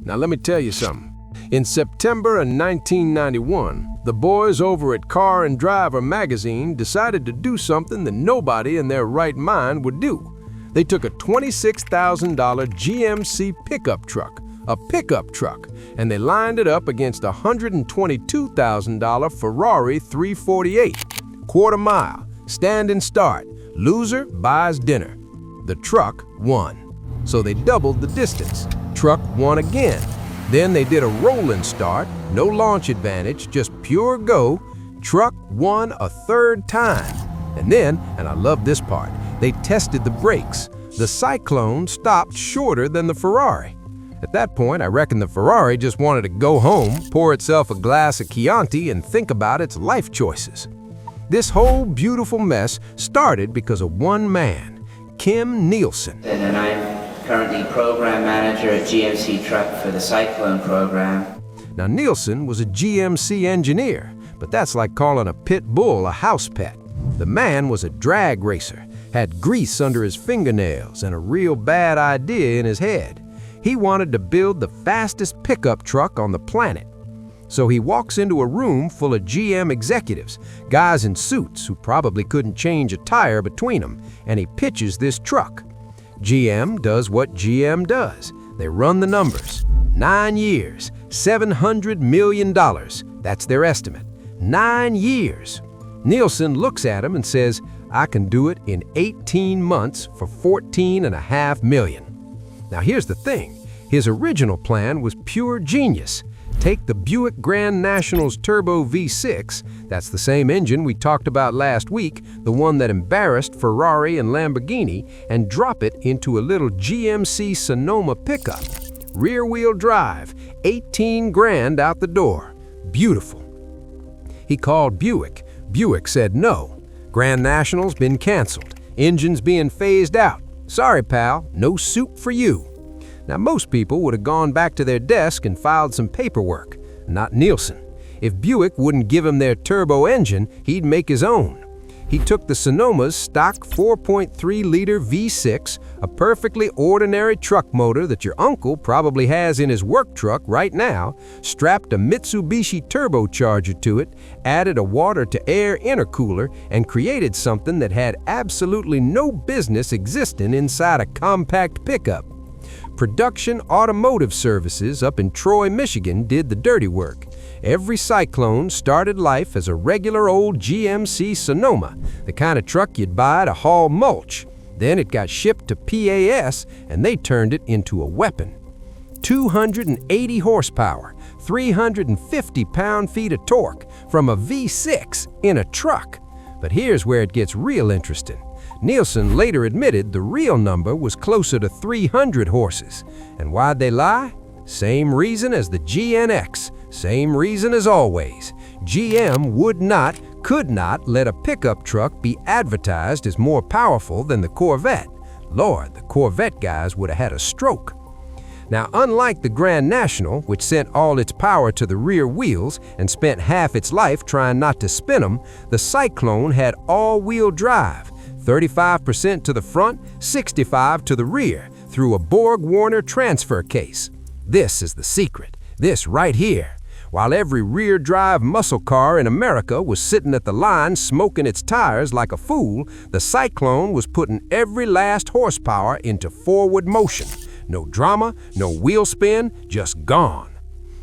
Now let me tell you something. In September of 1991, the boys over at Car and Driver magazine decided to do something that nobody in their right mind would do. They took a $26,000 GMC pickup truck, and they lined it up against a $122,000 Ferrari 348. Quarter mile, stand and start, loser buys dinner. The truck won. So they doubled the distance. Truck won again. Then they did a rolling start, no launch advantage, just pure go. Truck won a third time. And then, and I love this part, they tested the brakes. The Syclone stopped shorter than the Ferrari. At that point, I reckon the Ferrari just wanted to go home, pour itself a glass of Chianti, and think about its life choices. This whole beautiful mess started because of one man, Kim Nielsen. And I'm currently program manager at GMC Truck for the Syclone program. Now, Nielsen was a GMC engineer, but that's like calling a pit bull a house pet. The man was a drag racer, had grease under his fingernails, and a real bad idea in his head. He wanted to build the fastest pickup truck on the planet. So he walks into a room full of GM executives, guys in suits who probably couldn't change a tire between them, and he pitches this truck. GM does what GM does. They run the numbers. 9 years, $700 million. That's their estimate. 9 years. Nielsen looks at him and says, I can do it in 18 months for $14.5 million. Now here's the thing. His original plan was pure genius. Take the Buick Grand National's turbo V6, that's the same engine we talked about last week, the one that embarrassed Ferrari and Lamborghini, and drop it into a little GMC Sonoma pickup. Rear-wheel drive, 18 grand out the door. Beautiful. He called Buick. Buick said no. Grand National's been canceled. Engine's being phased out. Sorry, pal, no soup for you. Now, most people would have gone back to their desk and filed some paperwork. Not Nielsen. If Buick wouldn't give him their turbo engine, he'd make his own. He took the Sonoma's stock 4.3-liter V6, a perfectly ordinary truck motor that your uncle probably has in his work truck right now, strapped a Mitsubishi turbocharger to it, added a water-to-air intercooler, and created something that had absolutely no business existing inside a compact pickup. Production Automotive Services up in Troy, Michigan did the dirty work. Every Syclone started life as a regular old GMC Sonoma, the kind of truck you'd buy to haul mulch. Then it got shipped to PAS and they turned it into a weapon. 280 horsepower, 350 pound-feet of torque from a V6 in a truck. But here's where it gets real interesting. Nielsen later admitted the real number was closer to 300 horses. And why'd they lie? Same reason as the GNX, same reason as always. GM would not, could not let a pickup truck be advertised as more powerful than the Corvette. Lord, the Corvette guys would have had a stroke. Now, unlike the Grand National, which sent all its power to the rear wheels and spent half its life trying not to spin them, the Syclone had all-wheel drive. 35% to the front, 65% to the rear, through a Borg-Warner transfer case. This is the secret, this right here. While every rear-drive muscle car in America was sitting at the line smoking its tires like a fool, the Syclone was putting every last horsepower into forward motion. No drama, no wheel spin, just gone.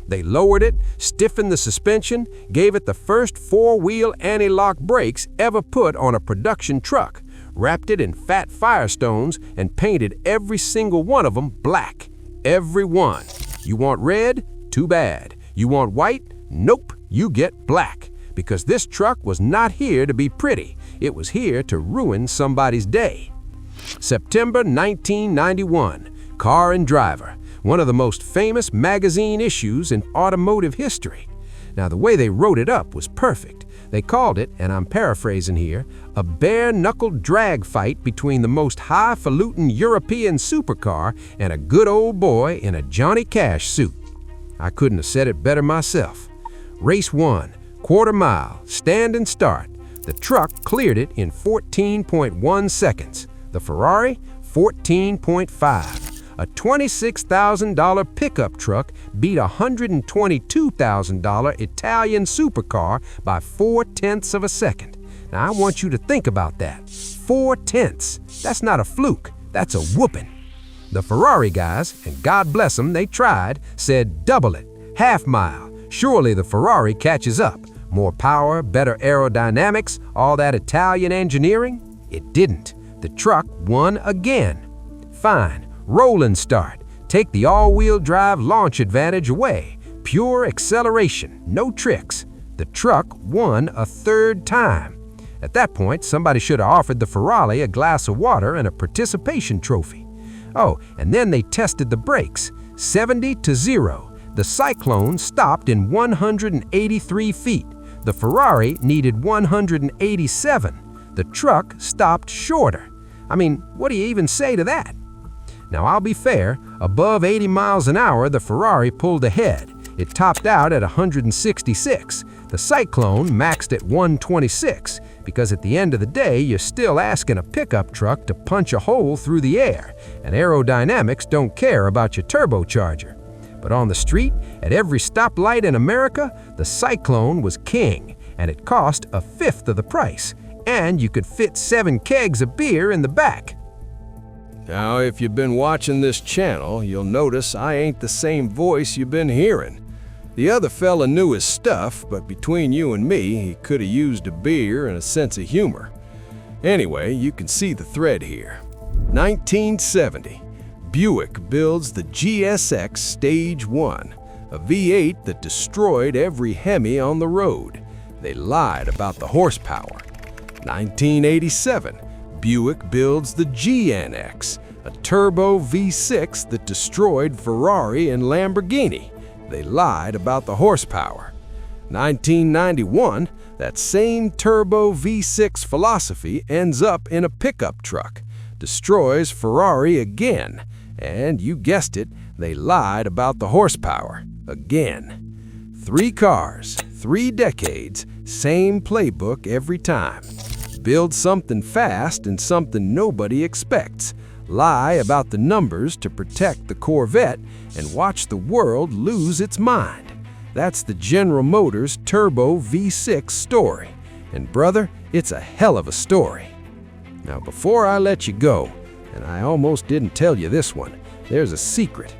They lowered it, stiffened the suspension, gave it the first four-wheel anti-lock brakes ever put on a production truck, wrapped it in fat firestones, and painted every single one of them black. Every one. You want red? Too bad. You want white? Nope, you get black. Because this truck was not here to be pretty. It was here to ruin somebody's day. September 1991, Car and Driver, one of the most famous magazine issues in automotive history. Now, the way they wrote it up was perfect. They called it, and I'm paraphrasing here, a bare-knuckled drag fight between the most highfalutin European supercar and a good old boy in a Johnny Cash suit. I couldn't have said it better myself. Race 1, quarter mile, stand and start. The truck cleared it in 14.1 seconds. The Ferrari, 14.5. A $26,000 pickup truck beat a $122,000 Italian supercar by 4/10 of a second. Now I want you to think about that. 4/10. That's not a fluke, that's a whooping. The Ferrari guys, and God bless them, they tried, said double it, half mile. Surely the Ferrari catches up. More power, better aerodynamics, all that Italian engineering? It didn't. The truck won again. Fine, roll and start. Take the all-wheel drive launch advantage away. Pure acceleration, no tricks. The truck won a third time. At that point, somebody should have offered the Ferrari a glass of water and a participation trophy. Oh, and then they tested the brakes. 70-0. The Syclone stopped in 183 feet. The Ferrari needed 187. The truck stopped shorter. I mean, what do you even say to that? Now, I'll be fair, above 80 miles an hour, the Ferrari pulled ahead. It topped out at 166. The Syclone maxed at 126, because at the end of the day, you're still asking a pickup truck to punch a hole through the air, and aerodynamics don't care about your turbocharger. But on the street, at every stoplight in America, the Syclone was king, and it cost a fifth of the price, and you could fit 7 kegs of beer in the back. Now, if you've been watching this channel, you'll notice I ain't the same voice you've been hearing. The other fella knew his stuff, but between you and me, he could have used a beer and a sense of humor. Anyway, you can see the thread here. 1970. Buick builds the GSX Stage 1, a V8 that destroyed every Hemi on the road. They lied about the horsepower. 1987. Buick builds the GNX, a turbo V6 that destroyed Ferrari and Lamborghini. They lied about the horsepower. 1991, that same turbo V6 philosophy ends up in a pickup truck, destroys Ferrari again, and you guessed it, they lied about the horsepower again. 3 cars, 3 decades, same playbook every time. Build something fast and something nobody expects. Lie about the numbers to protect the Corvette and watch the world lose its mind. That's the General Motors Turbo V6 story. And brother, it's a hell of a story. Now before I let you go, and I almost didn't tell you this one, there's a secret.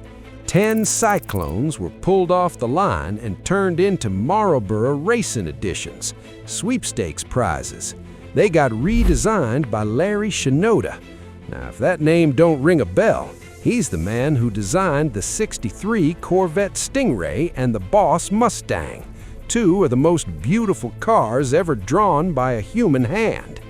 10 Syclones were pulled off the line and turned into Marlboro Racing Editions, sweepstakes prizes. They got redesigned by Larry Shinoda. Now, if that name don't ring a bell, he's the man who designed the '63 Corvette Stingray and the Boss Mustang, 2 of the most beautiful cars ever drawn by a human hand.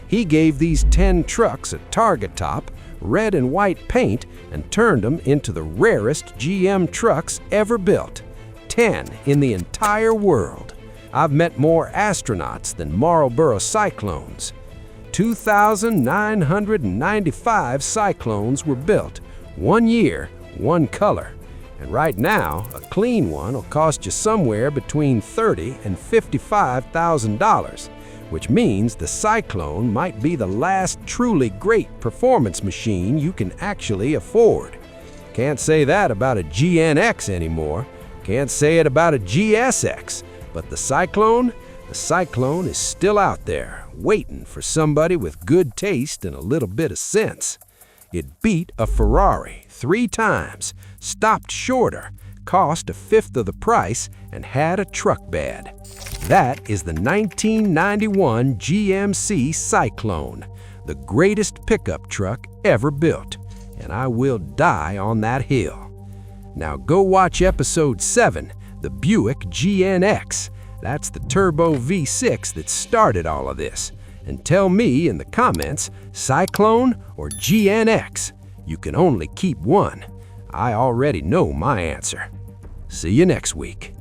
He gave these 10 trucks a target top, red and white paint, and turned them into the rarest GM trucks ever built. 10 in the entire world. I've met more astronauts than Marlboro Cyclones. 2,995 Cyclones were built. 1 year, 1 color. And right now, a clean one will cost you somewhere between $30,000 and $55,000, which means the Syclone might be the last truly great performance machine you can actually afford. Can't say that about a GNX anymore. Can't say it about a GSX. But the Syclone is still out there, waiting for somebody with good taste and a little bit of sense. It beat a Ferrari 3 times, stopped shorter, cost a fifth of the price, and had a truck bed. That is the 1991 GMC Syclone, the greatest pickup truck ever built, and I will die on that hill. Now go watch episode 7, the Buick GNX. That's the turbo V6 that started all of this. And tell me in the comments, Syclone or GNX? You can only keep one. I already know my answer. See you next week.